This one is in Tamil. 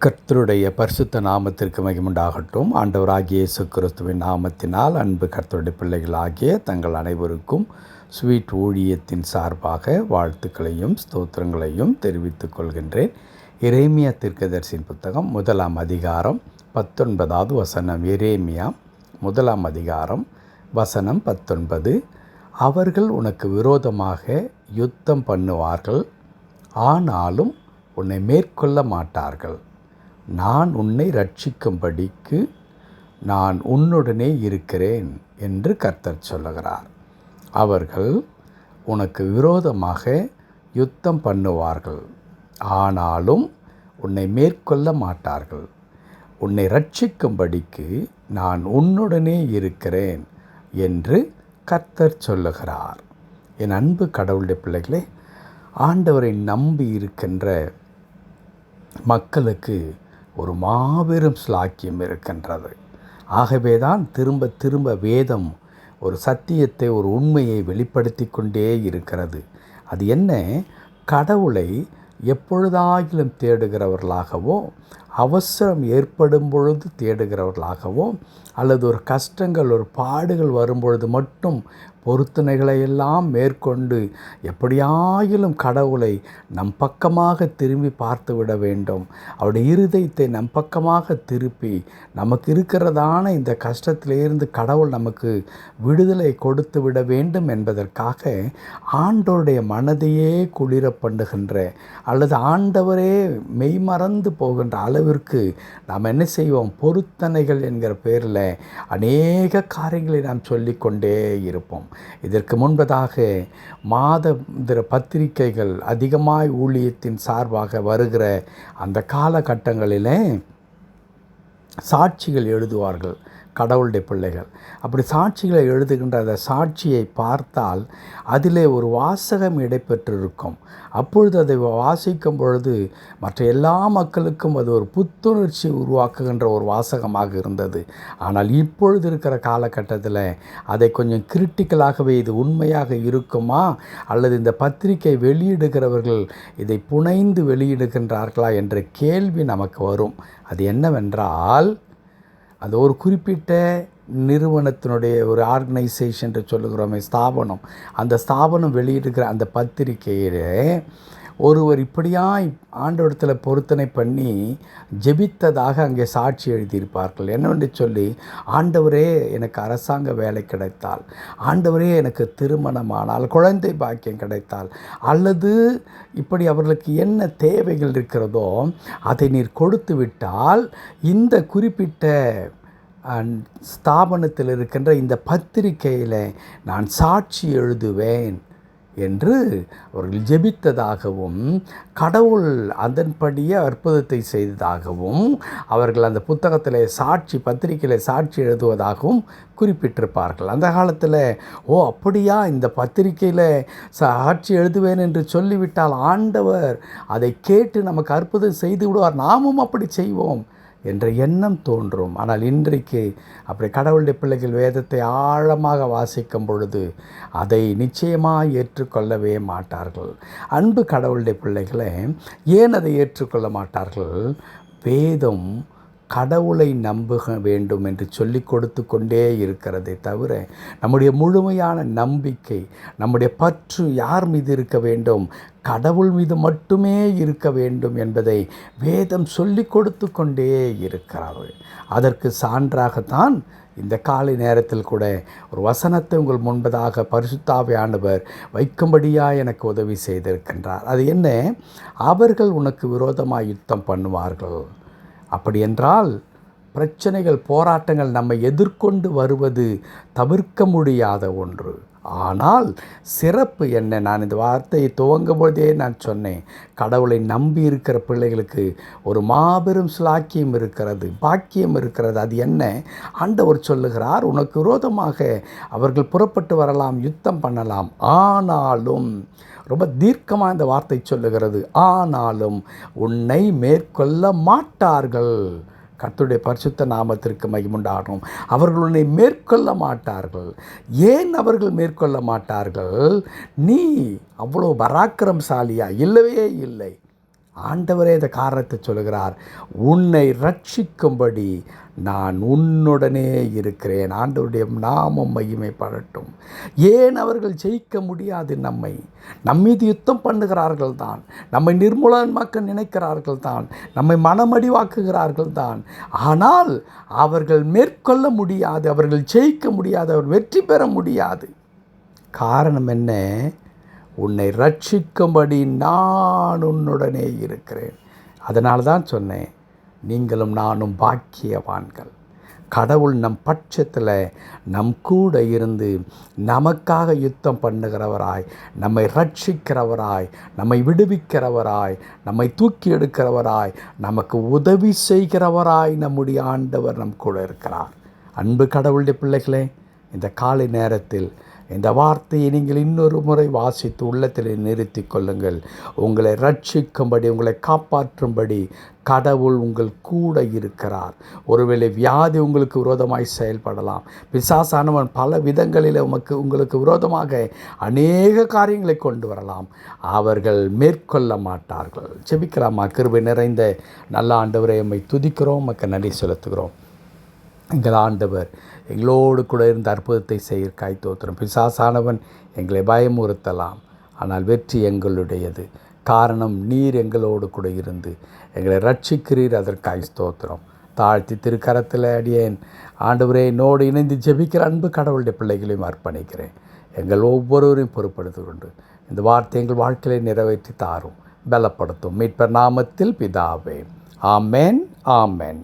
கர்த்தருடைய பரிசுத்த நாமத்திற்கு மகிமுண்டாகட்டும். ஆண்டவராகிய இயேசு கிறிஸ்துவின் நாமத்தினால் அன்பு கர்த்தருடைய பிள்ளைகளாகிய தங்கள் அனைவருக்கும் ஸ்வீட் ஊழியத்தின் சார்பாக வாழ்த்துக்களையும் ஸ்தோத்திரங்களையும் தெரிவித்துக் கொள்கின்றேன். எரேமியா தீர்க்கதரிசியின் புத்தகம் 1 அதிகாரம் 19வது வசனம். எரேமியா 1 அதிகாரம் வசனம் 19. அவர்கள் உனக்கு விரோதமாக யுத்தம் பண்ணுவார்கள், ஆனாலும் உன்னை மேற்கொள்ள மாட்டார்கள். நான் உன்னை ரட்சிக்கும்படிக்கு நான் உன்னுடனே இருக்கிறேன் என்று கர்த்தர் சொல்லுகிறார். அவர்கள் உனக்கு விரோதமாக யுத்தம் பண்ணுவார்கள், ஆனாலும் உன்னை மேற்கொள்ள மாட்டார்கள். உன்னை ரட்சிக்கும்படிக்கு நான் உன்னுடனே இருக்கிறேன் என்று கர்த்தர் சொல்லுகிறார். என் அன்பு கடவுளுடைய பிள்ளைகளே, ஆண்டவரை நம்பி இருக்கின்ற மக்களுக்கு ஒரு மாபெரும் ஸ்லாக்கியம் இருக்கின்றது. ஆகவே தான் திரும்ப திரும்ப வேதம் ஒரு சத்தியத்தை, ஒரு உண்மையை வெளிப்படுத்தி கொண்டே இருக்கிறது. அது என்ன? கடவுளை எப்பொழுதாகிலும் தேடுகிறவர்களாகவோ, அவசரம் ஏற்படும் பொழுது தேடுகிறவர்களாகவோ, அல்லது ஒரு கஷ்டங்கள், ஒரு பாடுகள் வரும்பொழுது மட்டும் பொருத்தனைகளை எல்லாம் மேற்கொண்டு எப்படியாயிலும் கடவுளை நம் பக்கமாக திரும்பி பார்த்து விட வேண்டும். அவருடைய இருதயத்தை நம் பக்கமாக திருப்பி நமக்கு இருக்கிறதான இந்த கஷ்டத்திலிருந்து கடவுள் நமக்கு விடுதலை கொடுத்து விட வேண்டும் என்பதற்காக ஆண்டவருடைய மனதையே குளிர பண்ணுகின்ற, அல்லது ஆண்டவரே மெய்மறந்து போகின்ற அளவிற்கு நாம் என்ன செய்வோம்? பொருத்தனைகள் என்கிற பேரில் அநேக காரியங்களை நாம் சொல்லிக்கொண்டே இருப்போம். இதற்கு முன்பதாக மாதாந்திர பத்திரிகைகள் அதிகமாய் ஊழியத்தின் சார்பாக வருகிற அந்த காலகட்டங்களிலே சாட்சிகள் எழுதுவார்கள் கடவுளுடைய பிள்ளைகள். அப்படி சாட்சிகளை எழுதுகின்ற அந்த சாட்சியை பார்த்தால் அதிலே ஒரு வாசகம் இடைப்பெற்றிருக்கும். அப்பொழுது அதை வாசிக்கும் பொழுது மற்ற எல்லா மக்களுக்கும் அது ஒரு புத்துணர்ச்சி உருவாக்குகின்ற ஒரு வாசகமாக இருந்தது. ஆனால் இப்பொழுது இருக்கிற காலகட்டத்தில் அதை கொஞ்சம் கிரிட்டிக்கலாகவே, இது உண்மையாக இருக்குமா, அல்லது இந்த பத்திரிகை வெளியிடுகிறவர்கள் இதை புனைந்து வெளியிடுகின்றார்களா என்ற கேள்வி நமக்கு வரும். அது என்னவென்றால், அது ஒரு குறிப்பிட்ட நிறுவனத்தினுடைய ஒரு ஆர்கனைசேஷன் என்று சொல்லுகிறோமே, ஸ்தாபனம். அந்த ஸ்தாபனம் வெளியிடுகிற அந்த பத்திரிகையிலே ஒருவர் இப்படியாய் ஆண்டவரிடத்தில் பொருத்தனை பண்ணி ஜெபித்ததாக அங்கே சாட்சி எழுதியிருப்பார்கள். என்னவென்று சொல்லி, ஆண்டவரே எனக்கு அரசாங்க வேலை கிடைத்தால், ஆண்டவரே எனக்கு திருமணமானால், குழந்தை பாக்கியம் கிடைத்தால், அல்லது இப்படி அவர்களுக்கு என்ன தேவைகள் இருக்கிறதோ அதை நீர் கொடுத்து விட்டால் இந்த குறிப்பிட்ட ஸ்தாபனத்தில் இருக்கின்ற இந்த பத்திரிகையில் நான் சாட்சி எழுதுவேன் என்று அவர்கள் ஜெபித்ததாகவும், கடவுள் அதன்படியே அற்புதத்தை செய்ததாகவும், அவர்கள் அந்த புத்தகத்தில் சாட்சி, பத்திரிகையில் சாட்சி எழுதுவதாகவும் குறிப்பிட்டிருப்பார்கள். அந்த காலத்தில் அப்படியா, இந்த பத்திரிகையில் சாட்சி எழுதுவேன் என்று சொல்லிவிட்டால் ஆண்டவர் அதை கேட்டு நமக்கு அற்புதம் செய்து விடுவார், நாமும் அப்படி செய்வோம் என்ற எண்ணம் தோன்றும். ஆனால் இன்றைக்கு அப்படி கடவுளுடைய பிள்ளைகள் வேதத்தை ஆழமாக வாசிக்கும் பொழுது அதை நிச்சயமாக ஏற்றுக்கொள்ளவே மாட்டார்கள். அன்பு கடவுளுடைய பிள்ளைகளை ஏன் அதை ஏற்றுக்கொள்ள மாட்டார்கள்? வேதம் கடவுளை நம்புக வேண்டும் என்று சொல்லி கொடுத்து கொண்டே இருக்கிறதே தவிர, நம்முடைய முழுமையான நம்பிக்கை, நம்முடைய பற்று யார் மீது இருக்க வேண்டும்? கடவுள் மீது மட்டுமே இருக்க வேண்டும் என்பதை வேதம் சொல்லி கொடுத்து கொண்டே இருக்கிறார்கள். அதற்கு சான்றாகத்தான் இந்த காலை நேரத்தில் கூட ஒரு வசனத்தை உங்கள் முன்பதாக பரிசுத்த ஆவியானவர் வைக்கும்படியாக எனக்கு உதவி செய்திருக்கின்றார். அது என்ன? அவர்கள் உனக்கு விரோதமாக யுத்தம் பண்ணுவார்கள். அப்படி என்றால் பிரச்சனைகள், போராட்டங்கள் நம்மை எதிர்கொண்டு வருவது தவிர்க்க முடியாத ஒன்று. ஆனால் சிறப்பு என்ன? நான் இந்த வார்த்தையை துவங்கும் பொழுதே நான் சொன்னேன், கடவுளை நம்பி இருக்கிற பிள்ளைகளுக்கு ஒரு மாபெரும் ஸ்லாக்கியம் இருக்கிறது, பாக்கியம் இருக்கிறது. அது என்ன? ஆண்டவர் சொல்லுகிறார், உனக்கு விரோதமாக அவர்கள் புறப்பட்டு வரலாம், யுத்தம் பண்ணலாம், ஆனாலும், ரொம்ப தீர்க்கமாக இந்த வார்த்தை சொல்லுகிறது, ஆனாலும் உன்னை மேற்கொள்ள மாட்டார்கள். கர்த்தருடைய பரிசுத்த நாமத்திற்கு மகிமுண்டாகும். அவர்கள் உன்னை மேற்கொள்ள மாட்டார்கள். ஏன் அவர்கள் மேற்கொள்ள மாட்டார்கள்? நீ அவ்வளோ பராக்கிரமசாலியா? இல்லவே இல்லை. ஆண்டவரே இந்த காரணத்தை சொல்கிறார், உன்னை ரட்சிக்கும்படி நான் உன்னுடனே இருக்கிறேன். ஆண்டவருடைய நாமம் மகிமைப்படட்டும். ஏன் அவர்கள் ஜெயிக்க முடியாது? நம்மீது யுத்தம் பண்ணுகிறார்கள் தான், நம்மை நிர்மூலமாக்க நினைக்கிறார்கள் தான், நம்மை மனமடிவாக்குகிறார்கள் தான். ஆனால் அவர்கள் மேற்கொள்ள முடியாது, அவர்கள் ஜெயிக்க முடியாது, அவர் வெற்றி பெற முடியாது. காரணம் என்ன? உன்னை ரட்சிக்கும்படி நான் உன்னுடனே இருக்கிறேன். அதனால தான் சொன்னேன், நீங்களும் நானும் பாக்கியவான்கள். கடவுள் நம் பட்சத்தில் நம் கூட இருந்து நமக்காக யுத்தம் பண்ணுகிறவராய், நம்மை ரட்சிக்கிறவராய், நம்மை விடுவிக்கிறவராய், நம்மை தூக்கி எடுக்கிறவராய், நமக்கு உதவி செய்கிறவராய் நம்முடைய ஆண்டவர் நம் கூட இருக்கிறார். அன்பு கடவுளுடைய பிள்ளைகளே, இந்த காலை நேரத்தில் இந்த வார்த்தையை நீங்கள் இன்னொரு முறை வாசித்து உள்ளத்தில் நிறுத்தி கொள்ளுங்கள். உங்களை ரட்சிக்கும்படி, உங்களை காப்பாற்றும்படி கடவுள் உங்கள் கூட இருக்கிறார். ஒருவேளை வியாதி உங்களுக்கு விரோதமாய் செயல்படலாம். பிசாசானவன் பல விதங்களில் உங்களுக்கு விரோதமாக அநேக காரியங்களை கொண்டு வரலாம். அவர்கள் மேற்கொள்ள மாட்டார்கள். ஜெபிக்கலாமா? கிருபை நிறைந்த நல்ல ஆண்டவரை உம்மை துதிக்கிறோம், உமக்கு நன்றி செலுத்துகிறோம். எங்கள் ஆண்டவர் எங்களோடு கூட இருந்த அற்புதத்தை செய்ய தோத்திரம். பிசாசானவன் எங்களை பயமுறுத்தலாம், ஆனால் வெற்றி எங்களுடையது. காரணம், நீர் எங்களோடு கூட இருந்து எங்களை ரட்சிக்கிறீர். அதற்காய் ஸ்தோத்திரம். தாழ்த்தி திருக்கரத்தில் அடியேன் ஆண்டவரே என்னோடு இணைந்து ஜெபிக்கிற அன்பு கடவுளுடைய பிள்ளைகளையும் அர்ப்பணிக்கிறேன். எங்கள் ஒவ்வொருவரையும் பொறுப்படுத்தி கொண்டு இந்த வார்த்தை எங்கள் வாழ்க்கையை நிறைவேற்றி தாரும், பலப்படுத்தும். மீட்பர் நாமத்தில் பிதாவே, ஆமென், ஆமென்.